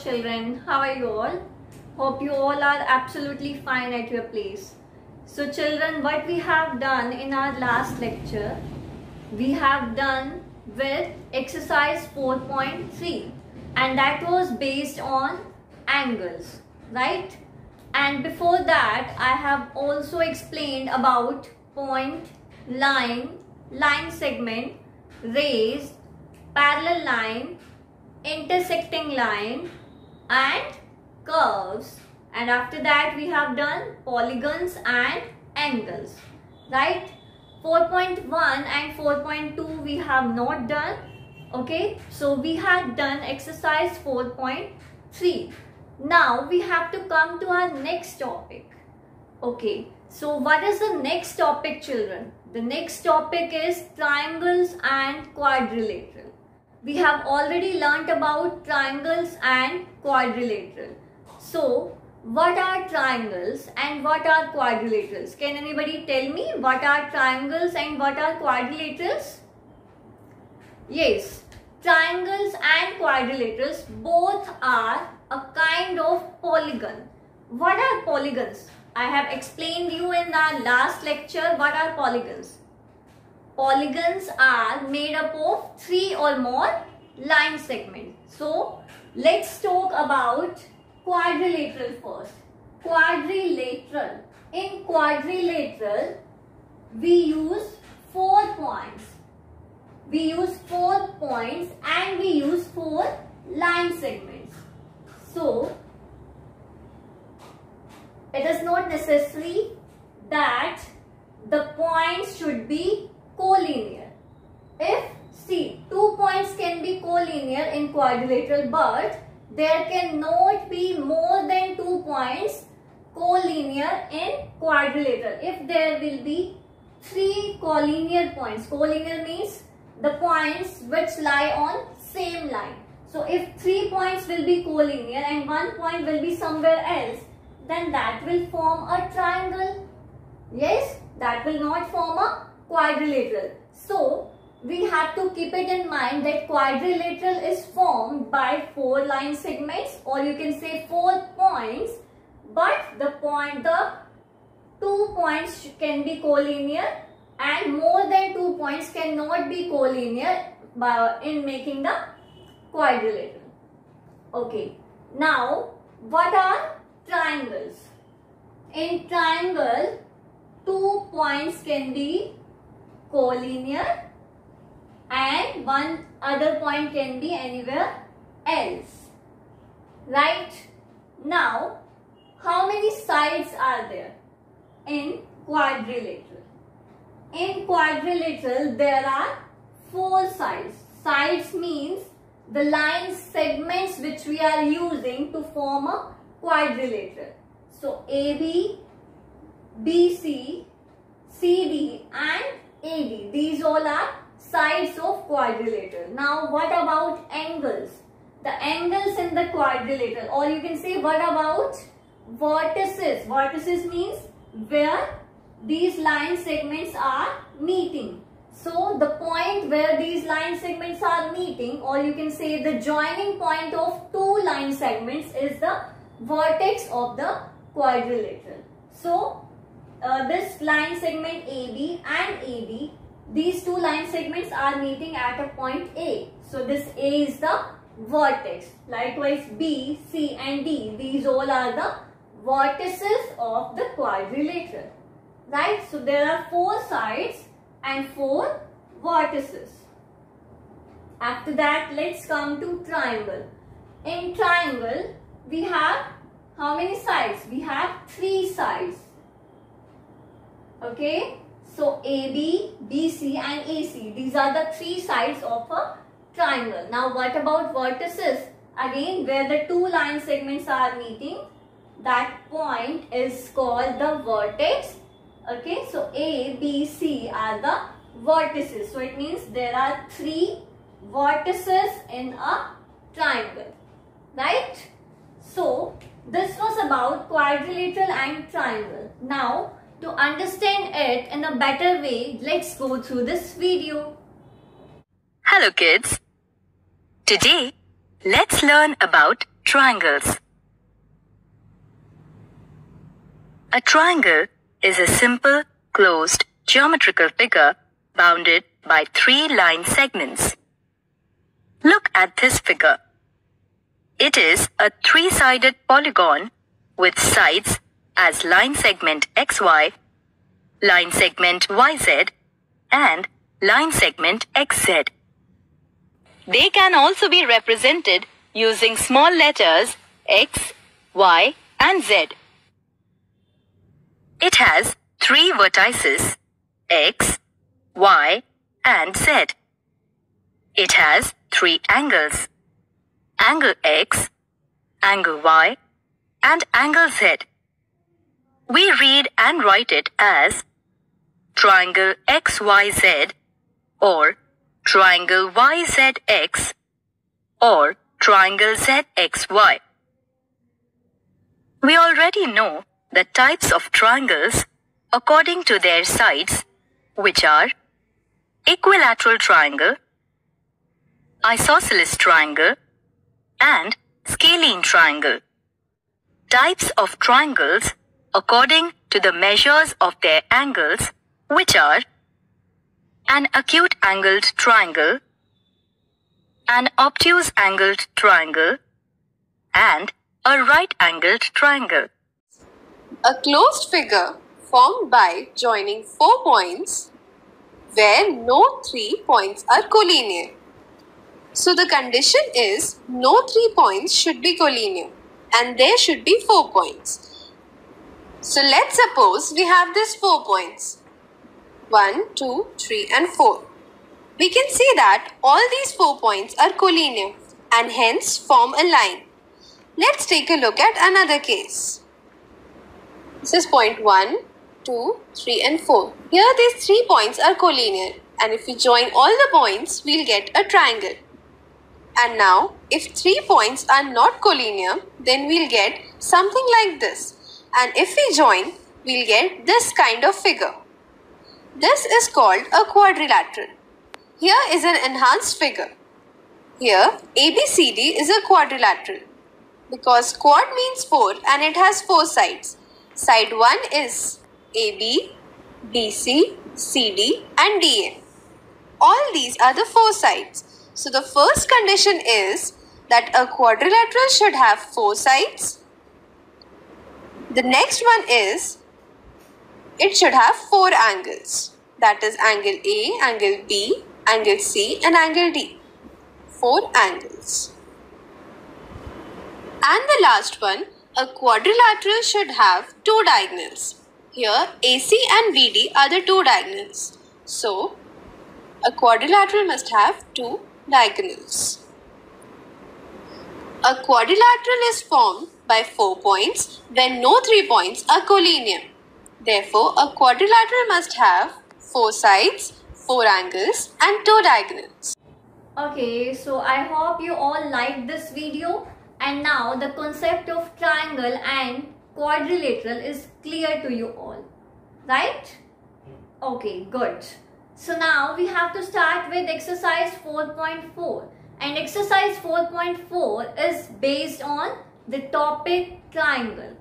children, how are you all? Hope you all are absolutely fine at your place. So children, what we have done in our last lecture, we have done with exercise 4.3 and that was based on angles, right? And before that I have also explained about point, line, line segment, raised, parallel line, intersecting line and curves, and after that we have done polygons and angles, right? 4.1 and 4.2 we have not done. Okay, so we have done exercise 4.3. Now we have to come to our next topic. Okay, so what is the next topic, children? The next topic is triangles and quadrilateral. We have already learnt about triangles and quadrilateral. So what are triangles and what are quadrilaterals? Can anybody tell me what are triangles and what are quadrilaterals? Yes, triangles and quadrilaterals both are a kind of polygon. What are polygons? I have explained you in our last lecture what are polygons. Polygons are made up of 3 or more line segments. So let's talk about quadrilateral first. Quadrilateral. In quadrilateral we use 4 points. We use 4 points and we use 4 line segments. So it is not necessary that the points should be collinear. If, see, 2 points can be collinear in quadrilateral, but there cannot be more than 2 points collinear in quadrilateral. If there will be 3 collinear points, collinear means the points which lie on same line. So if 3 points will be collinear and 1 point will be somewhere else, then that will form a triangle. Yes, that will not form a quadrilateral. So we have to keep it in mind that quadrilateral is formed by 4 line segments, or you can say 4 points, but the 2 points can be collinear and more than 2 points cannot be collinear in making the quadrilateral. Okay, now what are triangles? In triangle, 2 points can be collinear and one other point can be anywhere else, right? Now how many sides are there in quadrilateral? In quadrilateral there are 4 sides. Sides means the line segments which we are using to form a quadrilateral. So AB, BC, CD and AD, these all are sides of quadrilateral. Now what about angles? The angles in the quadrilateral, or you can say what about vertices? Vertices means where these line segments are meeting. So the point where these line segments are meeting, or you can say the joining point of 2 line segments, is the vertex of the quadrilateral. So this line segment AB and AD, these 2 line segments are meeting at a point A. So this A is the vertex. Likewise B, C and D, these all are the vertices of the quadrilateral, right? So there are 4 sides and 4 vertices. After that, let's come to triangle. In triangle we have how many sides? We have 3 sides. Okay, so AB, BC and AC, these are the 3 sides of a triangle. Now what about vertices? Again, where the 2 line segments are meeting, that point is called the vertex. Okay, so A, B, C are the vertices. So it means there are 3 vertices in a triangle, right? So this was about quadrilateral and triangle. Now to understand it in a better way, let's go through this video. Hello kids. Today, let's learn about triangles. A triangle is a simple, closed, geometrical figure bounded by 3 line segments. Look at this figure. It is a 3-sided polygon with sides as line segment XY, line segment YZ, and line segment XZ. They can also be represented using small letters X, Y, and Z. It has 3 vertices X, Y, and Z. It has 3 angles: angle X, angle Y, and angle Z. We read and write it as triangle XYZ or triangle YZX or triangle ZXY. We already know the types of triangles according to their sides, which are equilateral triangle, isosceles triangle, and scalene triangle. Types of triangles according to the measures of their angles, which are an acute angled triangle, an obtuse angled triangle, and a right angled triangle. A closed figure formed by joining 4 points where no 3 points are collinear. So the condition is no 3 points should be collinear and there should be 4 points. So let's suppose we have these 4 points. 1, 2, 3 and 4. We can see that all these 4 points are collinear and hence form a line. Let's take a look at another case. This is point 1, 2, 3 and 4. Here these 3 points are collinear and if we join all the points, we'll get a triangle. And now, if 3 points are not collinear, then we'll get something like this. And if we join, we'll get this kind of figure. This is called a quadrilateral. Here is an enhanced figure. Here, ABCD is a quadrilateral because quad means 4 and it has 4 sides. Side 1 is AB, BC, CD and DA. All these are the 4 sides. So the first condition is that a quadrilateral should have 4 sides. The next one is it should have 4 angles. That is angle A, angle B, angle C and angle D. 4 angles. And the last one, a quadrilateral should have 2 diagonals. Here AC and BD are the 2 diagonals. So a quadrilateral must have 2 diagonals. A quadrilateral is formed by 4 points when no 3 points are collinear. Therefore, a quadrilateral must have 4 sides, 4 angles and 2 diagonals. Okay, so I hope you all liked this video and now the concept of triangle and quadrilateral is clear to you all, right? Okay, good. So now we have to start with exercise 4.4 and exercise 4.4 is based on the topic triangle,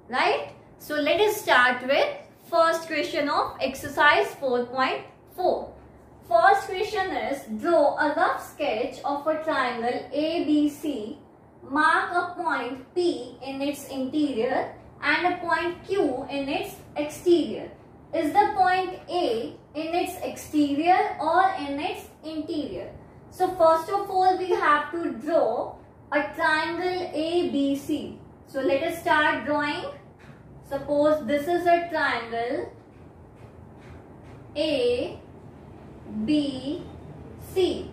right? So let us start with first question of exercise 4.4. First question is draw a rough sketch of a triangle ABC, mark a point P in its interior and a point Q in its exterior. Is the point A in its exterior or in its interior? So first of all we have to draw a triangle ABC. So let us start drawing. Suppose this is a triangle A, B, C.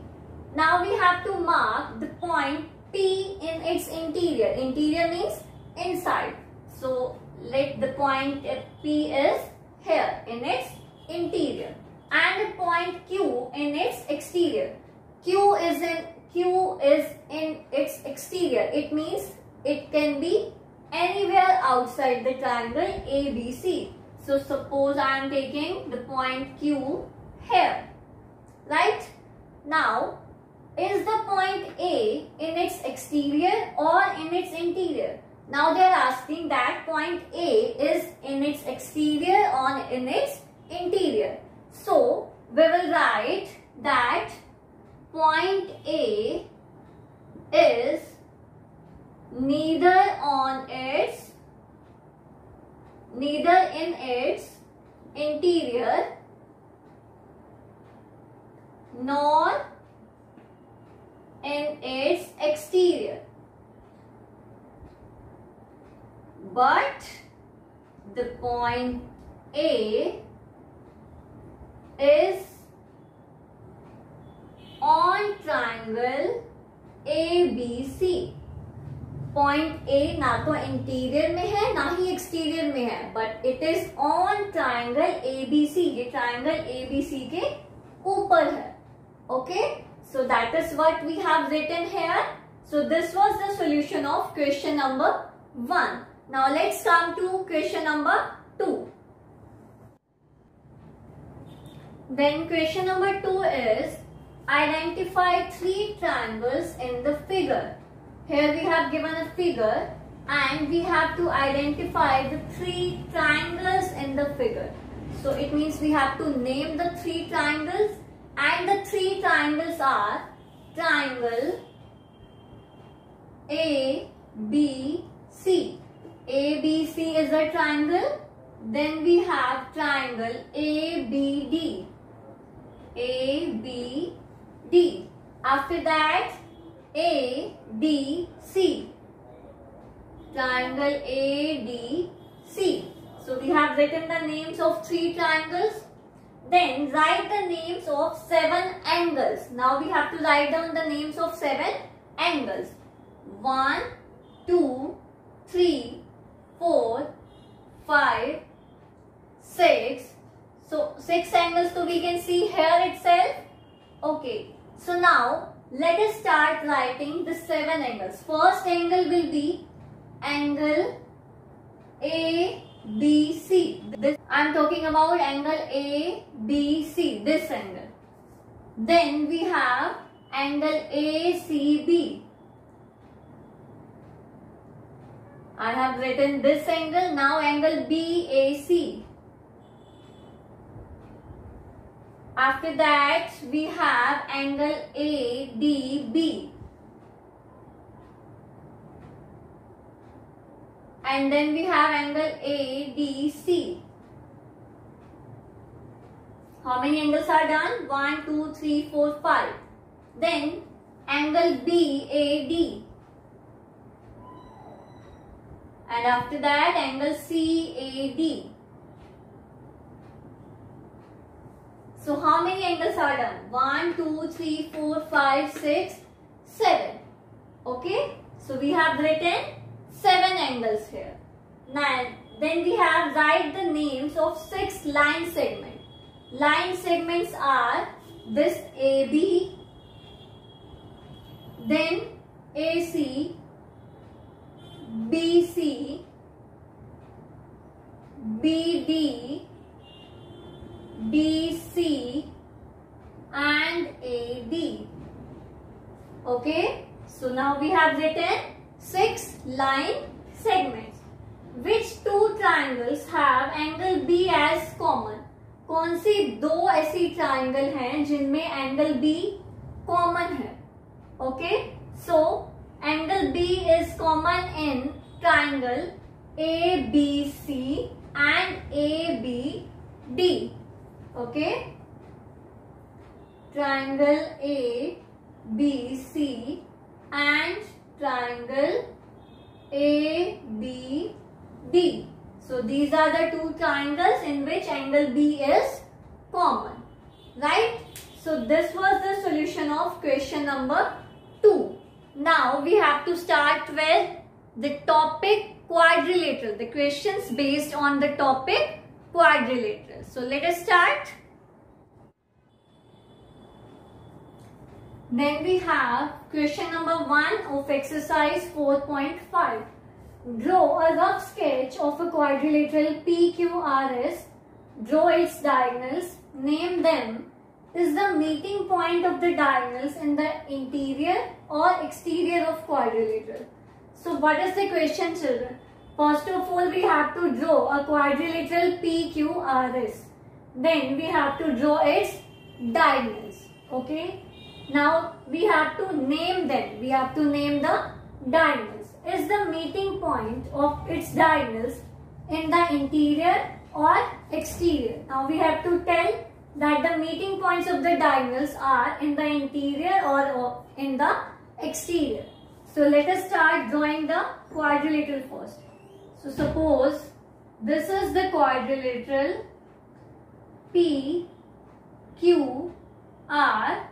Now we have to mark the point P in its interior. Interior means inside. So let the point P is here in its interior and the point Q in its exterior. Q is in its exterior. It means it can be anywhere outside the triangle ABC. So suppose I am taking the point Q here, right? Now is the point A in its exterior or in its interior? Now they are asking that point A is in its exterior or in its interior. So we will write that point A is neither in its interior nor in its exterior, but the point A is on triangle ABC. Point A ना तो interior में है ना ही exterior में है, but it is on triangle ABC. ये triangle ABC के ऊपर है. Okay, so that is what we have written here. So this was the solution of question number 1. Now let's come to question number 2. Then question number 2 is identify 3 triangles in the figure. Here we have given a figure and we have to identify the 3 triangles in the figure. So it means we have to name the 3 triangles, and the 3 triangles are triangle ABC. ABC is a triangle. Then we have triangle ABD. ABD. After that ADC. Triangle ADC. So we have written the names of 3 triangles. Then write the names of 7 angles. Now we have to write down the names of 7 angles. 1, 2, 3, 4, 5, 6. So 6 angles so we can see here itself. Okay. So now let us start writing the 7 angles. First angle will be angle ABC. I am talking about angle ABC, this angle. Then we have angle ACB. I have written this angle. Now angle BAC. After that we have angle ADB. And then we have angle ADC. How many angles are done? 1, 2, 3, 4, 5. Then angle BAD. And after that angle CAD. So how many angles are done? 1, 2, 3, 4, 5, 6, 7. Okay. So we have written 7 angles here. Now then we have write the names of 6 line segments. Line segments are this AB, then AC, BC, BD, DC and AD. Okay, so now we have written 6 line segments. Which 2 triangles have angle B as common? कौन सी 2 ऐसी triangle हैं जिनमें angle B common है? Okay, so angle B is common in triangle ABC and ABD. Okay, triangle ABC and triangle ABD. So these are the 2 triangles in which angle B is common, right? So this was the solution of question number 2. Now we have to start with the topic quadrilateral, the questions based on the topic quadrilateral. So let us start. Then we have question number 1 of exercise 4.5. Draw a rough sketch of a quadrilateral PQRS. Draw its diagonals. Name them is the meeting point of the diagonals in the interior or exterior of quadrilateral. So what is the question, children? First of all, we have to draw a quadrilateral PQRS. Then we have to draw its diagonals. Okay. Now we have to name them. We have to name the diagonals. Is the meeting point of its diagonals in the interior or exterior? Now we have to tell that the meeting points of the diagonals are in the interior or in the exterior. So let us start drawing the quadrilateral first. So suppose this is the quadrilateral P, Q, R,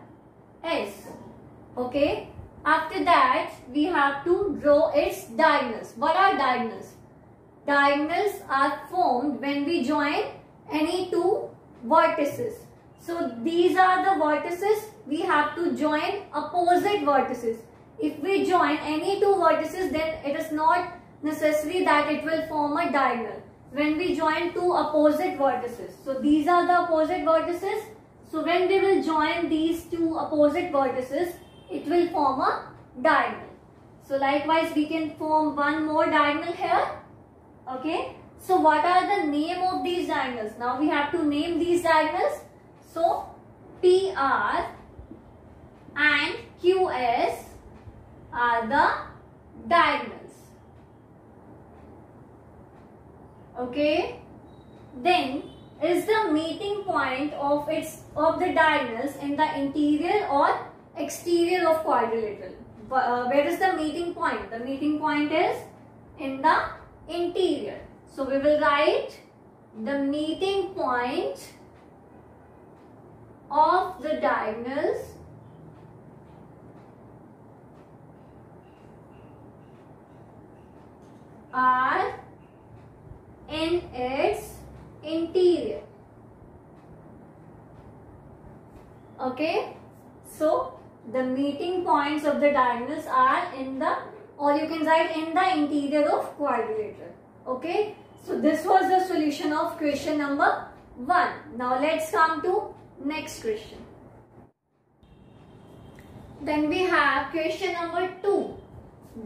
S. Okay. After that, we have to draw its diagonals. What are diagonals? Diagonals are formed when we join any two vertices. So these are the vertices. We have to join opposite vertices. If we join any two vertices, then it is not necessary that it will form a diagonal. When we join two opposite vertices. So these are the opposite vertices. So when we will join these two opposite vertices, it will form a diagonal. So likewise, we can form one more diagonal here. Okay. So what are the name of these diagonals? Now we have to name these diagonals. So PR and QS are the diagonals. Okay. Then is the meeting point of the diagonals in the interior or exterior of quadrilateral? Where is the meeting point? The meeting point is in the interior. So we will write the meeting point of the diagonals are in its interior. Okay. So the meeting points of the diagonals are in the, or you can write in the interior of quadrilateral. Okay. So this was the solution of question number 1. Now let's come to next question. Then we have question number 2.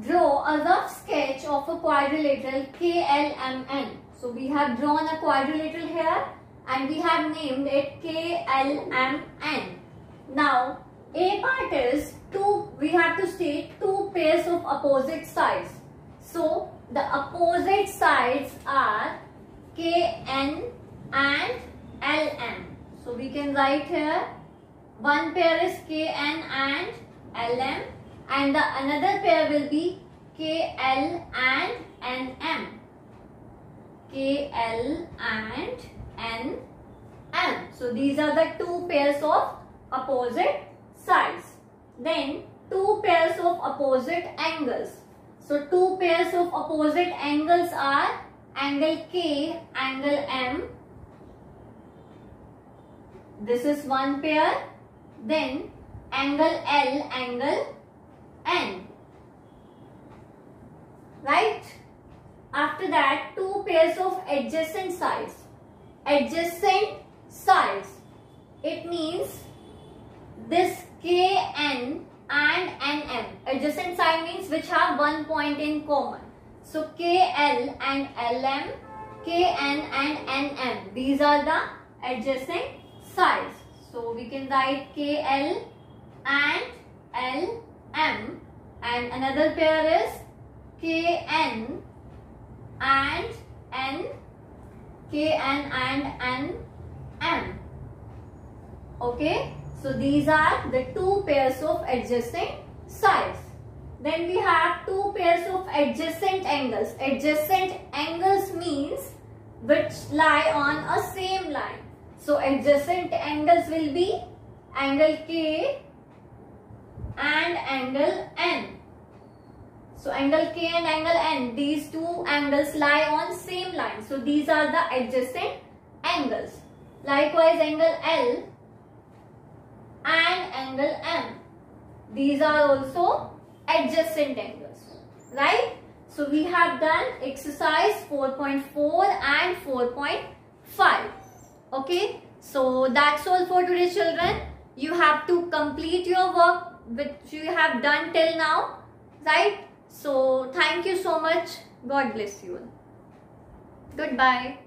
Draw a rough sketch of a quadrilateral KLMN. So we have drawn a quadrilateral here and we have named it KLMN. Now A part is we have to state two pairs of opposite sides. So the opposite sides are KN and LM. So we can write here one pair is KN and LM and the another pair will be KL and NM. KL and NM. So these are the two pairs of opposite sides. Then two pairs of opposite angles. So two pairs of opposite angles are angle K, angle M. This is one pair. Then angle L, angle N. Right? After that, two pairs of adjacent sides. Adjacent sides. It means this KN and NM. Adjacent side means which have one point in common. So KL and LM, KN and NM. These are the adjacent sides. So we can write KL and LM and another pair is KN and N, KN and NM. Okay. So these are the two pairs of adjacent sides. Then we have two pairs of adjacent angles. Adjacent angles means which lie on a same line. So adjacent angles will be angle K and angle N. So angle K and angle N, these two angles lie on same line. So these are the adjacent angles. Likewise angle L and angle M. These are also adjacent angles. Right? So we have done exercise 4.4 and 4.5. Okay. So that's all for today, children. you have to complete your work which you have done till now, right? So thank you so much. God bless you all. Goodbye.